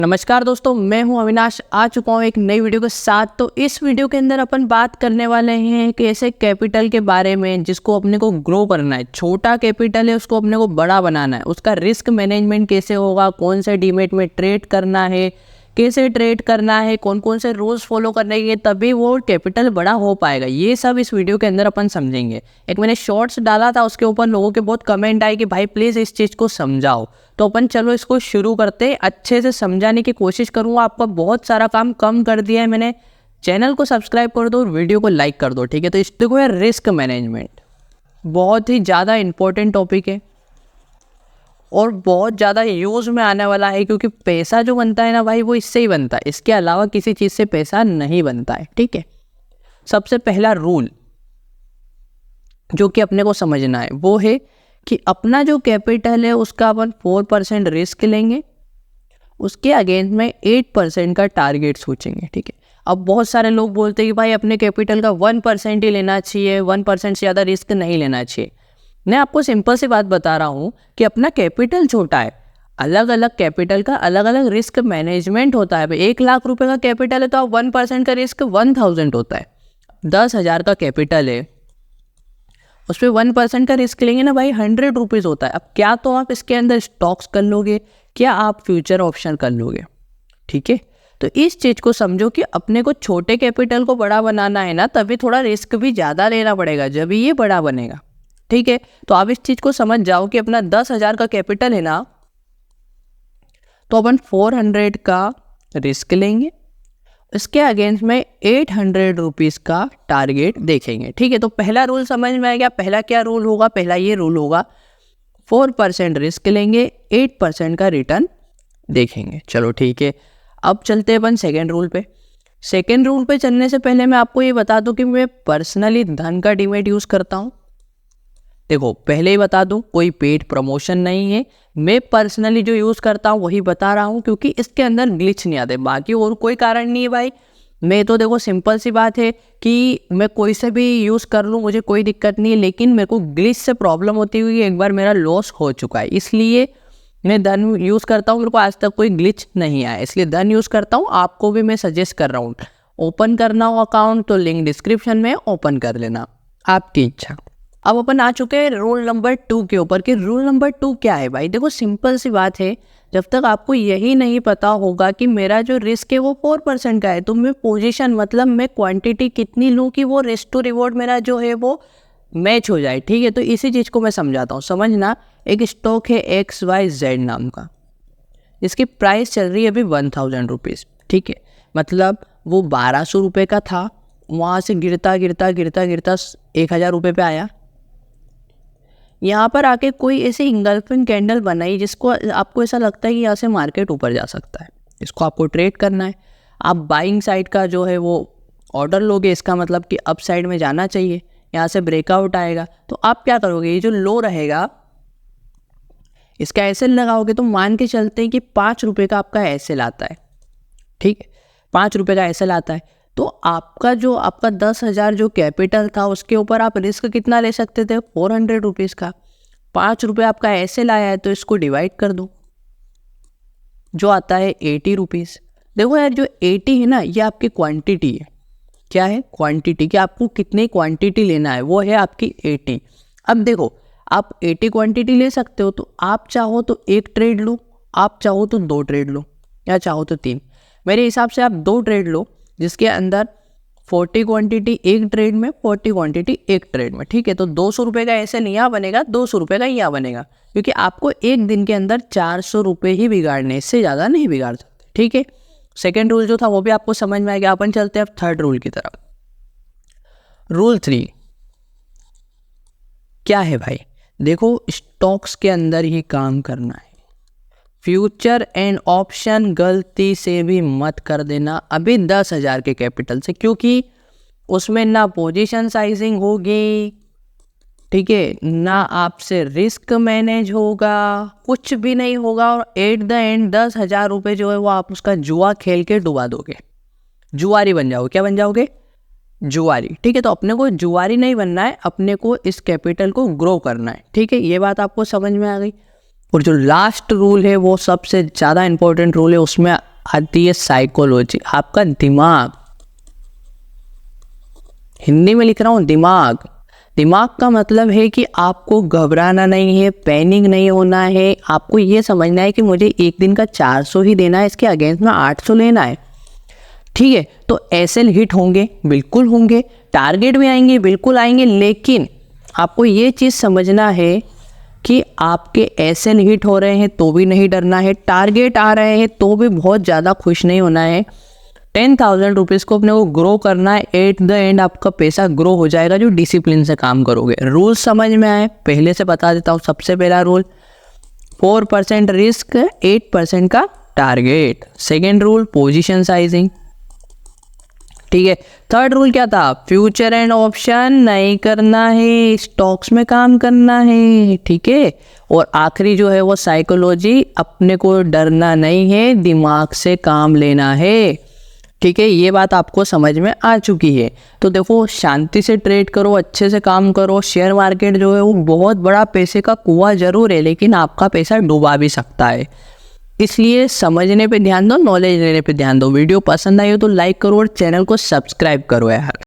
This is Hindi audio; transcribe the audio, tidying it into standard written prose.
नमस्कार दोस्तों, मैं हूं अविनाश। आ चुका हूं एक नई वीडियो के साथ। तो इस वीडियो के अंदर अपन बात करने वाले हैं कि ऐसे कैपिटल के बारे में जिसको अपने को ग्रो करना है। छोटा कैपिटल है, उसको अपने को बड़ा बनाना है। उसका रिस्क मैनेजमेंट कैसे होगा, कौन से डीमेट में ट्रेड करना है, कैसे ट्रेड करना है, कौन कौन से रूल्स फॉलो करने के, तभी वो कैपिटल बड़ा हो पाएगा। ये सब इस वीडियो के अंदर अपन समझेंगे। एक मैंने शॉर्ट्स डाला था, उसके ऊपर लोगों के बहुत कमेंट आए कि भाई प्लीज़ इस चीज़ को समझाओ। तो अपन चलो इसको शुरू करते हैं। अच्छे से समझाने की कोशिश करूँगा। आपका बहुत सारा काम कम कर दिया है मैंने। चैनल को सब्सक्राइब कर दो और वीडियो को लाइक कर दो, ठीक है। तो इस देखो यार, रिस्क मैनेजमेंट बहुत ही ज़्यादा इंपॉर्टेंट टॉपिक है और बहुत ज़्यादा यूज़ में आने वाला है, क्योंकि पैसा जो बनता है ना भाई, वो इससे ही बनता है। इसके अलावा किसी चीज़ से पैसा नहीं बनता है, ठीक है। सबसे पहला रूल जो कि अपने को समझना है वो है कि अपना जो कैपिटल है उसका अपन 4% रिस्क लेंगे, उसके अगेंस्ट में 8% का टारगेट सोचेंगे, ठीक है। अब बहुत सारे लोग बोलते हैं कि भाई अपने कैपिटल का 1% ही लेना चाहिए, 1% से ज़्यादा रिस्क नहीं लेना चाहिए। मैं आपको सिंपल सी बात बता रहा हूँ कि अपना कैपिटल छोटा है, अलग अलग कैपिटल का अलग अलग रिस्क मैनेजमेंट होता है। 1 लाख रुपए का कैपिटल है तो आप 1% का रिस्क 1000 होता है। 10,000 का कैपिटल है, उस पर 1% का रिस्क लेंगे ना भाई, 100 रुपीज़ होता है। अब क्या तो आप इसके अंदर स्टॉक्स कर लोगे, क्या आप फ्यूचर ऑप्शन कर लोगे, ठीक है। तो इस चीज़ को समझो कि अपने को छोटे कैपिटल को बड़ा बनाना है ना, तभी थोड़ा रिस्क भी ज़्यादा लेना पड़ेगा, जब ये बड़ा बनेगा, ठीक है। तो आप इस चीज़ को समझ जाओ कि अपना 10,000 का कैपिटल है ना, तो अपन 400 का रिस्क लेंगे, इसके अगेंस्ट में 800 रुपीज़ का टारगेट देखेंगे, ठीक है। तो पहला रूल समझ में आ गया। पहला क्या रूल होगा? पहला ये रूल होगा, 4% रिस्क लेंगे, 8% का रिटर्न देखेंगे। चलो ठीक है, अब चलते हैं अपन सेकेंड रूल पे। सेकेंड रूल पे चलने से पहले मैं आपको ये बता दूं कि मैं पर्सनली धन का डीमेट यूज़ करता हूँ। देखो, पहले ही बता दूं, कोई पेड प्रमोशन नहीं है। मैं पर्सनली जो यूज़ करता हूँ वही बता रहा हूँ, क्योंकि इसके अंदर ग्लिच नहीं आते। बाकी और कोई कारण नहीं है भाई। मैं तो देखो, सिंपल सी बात है कि मैं कोई से भी यूज़ कर लूँ, मुझे कोई दिक्कत नहीं है। लेकिन मेरे को ग्लिच से प्रॉब्लम होती हुई एक बार मेरा लॉस हो चुका है, इसलिए मैं धन यूज़ करता हूँ। मेरे को आज तक कोई ग्लिच नहीं आया, इसलिए धन यूज़ करता हूँ। आपको भी मैं सजेस्ट कर रहा हूँ, ओपन करना हो अकाउंट तो लिंक डिस्क्रिप्शन में ओपन कर लेना, आपकी इच्छा। अब अपन आ चुके हैं रूल नंबर 2 के ऊपर कि रूल नंबर 2 क्या है भाई। देखो, सिंपल सी बात है, जब तक आपको यही नहीं पता होगा कि मेरा जो रिस्क है वो 4% का है, तो मैं पोजीशन मतलब मैं क्वांटिटी कितनी लूँ कि वो रिस्क टू रिवॉर्ड मेरा जो है वो मैच हो जाए, ठीक है। तो इसी चीज़ को मैं समझाता हूँ। समझना, एक स्टॉक है XYZ नाम का, इसकी प्राइस चल रही है अभी 1000 रुपीज़, ठीक है। मतलब वो 1200 रुपये का था, वहाँ से गिरता गिरता गिरता गिरता 1000 रुपये पे आया। यहाँ पर आके कोई ऐसी इंगल्फिंग कैंडल बनाई जिसको आपको ऐसा लगता है कि यहाँ से मार्केट ऊपर जा सकता है, इसको आपको ट्रेड करना है। आप बाइंग साइड का जो है वो ऑर्डर लोगे, इसका मतलब कि अप साइड में जाना चाहिए। यहाँ से ब्रेकआउट आएगा तो आप क्या करोगे, ये जो लो रहेगा इसका एसएल लगाओगे। तो मान के चलते हैं कि 5 रुपये का आपका एसएल आता है, ठीक है। 5 रुपये का एसएल आता है, तो आपका 10,000 जो कैपिटल था उसके ऊपर आप रिस्क कितना ले सकते थे? 400 रुपीज़ का। 5 रुपये आपका ऐसे लाया है तो इसको डिवाइड कर दो, जो आता है 80 रुपीज़। देखो यार, जो 80 है ना, ये आपकी क्वांटिटी है। क्या है? क्वांटिटी। कि आपको कितनी क्वांटिटी लेना है, वो है आपकी 80। अब देखो, आप 80 क्वांटिटी ले सकते हो, तो आप चाहो तो 1 ट्रेड लो, आप चाहो तो 2 ट्रेड लो, या चाहो तो 3। मेरे हिसाब से आप 2 ट्रेड लो, जिसके अंदर 40 क्वांटिटी एक ट्रेड में, 40 क्वांटिटी एक ट्रेड में, ठीक है। तो 200 रुपये का ऐसे नहीं यहाँ बनेगा, 200 रुपये का यहाँ बनेगा, क्योंकि आपको एक दिन के अंदर 400 रुपये ही बिगाड़ने, इससे ज़्यादा नहीं बिगाड़ सकते, ठीक है। सेकेंड रूल जो था वो भी आपको समझ में आ गया। अपन चलते हैं अब थर्ड रूल की तरफ। रूल 3 क्या है भाई? देखो, स्टॉक्स के अंदर ही काम करना है। फ्यूचर एंड ऑप्शन गलती से भी मत कर देना अभी 10,000 के कैपिटल से, क्योंकि उसमें ना पोजीशन साइजिंग होगी, ठीक है, ना आपसे रिस्क मैनेज होगा, कुछ भी नहीं होगा। और एट द एंड 10,000 रुपये जो है वो आप उसका जुआ खेल के डुबा दोगे, जुआरी बन जाओगे। क्या बन जाओगे? जुआरी, ठीक है। तो अपने को जुआरी नहीं बनना है, अपने को इस कैपिटल को ग्रो करना है, ठीक है। ये बात आपको समझ में आ गई। और जो लास्ट रूल है वो सबसे ज़्यादा इंपॉर्टेंट रूल है, उसमें आती है साइकोलॉजी, आपका दिमाग। हिंदी में लिख रहा हूँ दिमाग। दिमाग का मतलब है कि आपको घबराना नहीं है, पैनिक नहीं होना है, आपको ये समझना है कि मुझे एक दिन का 400 ही देना है, इसके अगेंस्ट में 800 लेना है। ठीक है, तो एसएल हिट होंगे, बिल्कुल होंगे, टारगेट भी आएंगे, बिल्कुल आएंगे, लेकिन आपको ये चीज़ समझना है कि आपके एसएल हिट हो रहे हैं तो भी नहीं डरना है, टारगेट आ रहे हैं तो भी बहुत ज़्यादा खुश नहीं होना है। 10,000 रुपीज़ को अपने को ग्रो करना है, एट द एंड आपका पैसा ग्रो हो जाएगा जो डिसिप्लिन से काम करोगे। रूल समझ में आए, पहले से बता देता हूँ। सबसे पहला रूल 4% रिस्क, 8% का target. Second rule position sizing. ठीक है, थर्ड रूल क्या था? फ्यूचर एंड ऑप्शन नहीं करना है, स्टॉक्स में काम करना है। ठीक है, और आखिरी जो है वो साइकोलॉजी, अपने को डरना नहीं है, दिमाग से काम लेना है। ठीक है, ये बात आपको समझ में आ चुकी है। तो देखो, शांति से ट्रेड करो, अच्छे से काम करो। शेयर मार्केट जो है वो बहुत बड़ा पैसे का कुआं जरूर है, लेकिन आपका पैसा डुबा भी सकता है। इसलिए समझने पे ध्यान दो, नॉलेज लेने पे ध्यान दो। वीडियो पसंद आई हो तो लाइक करो और चैनल को सब्सक्राइब करो यार।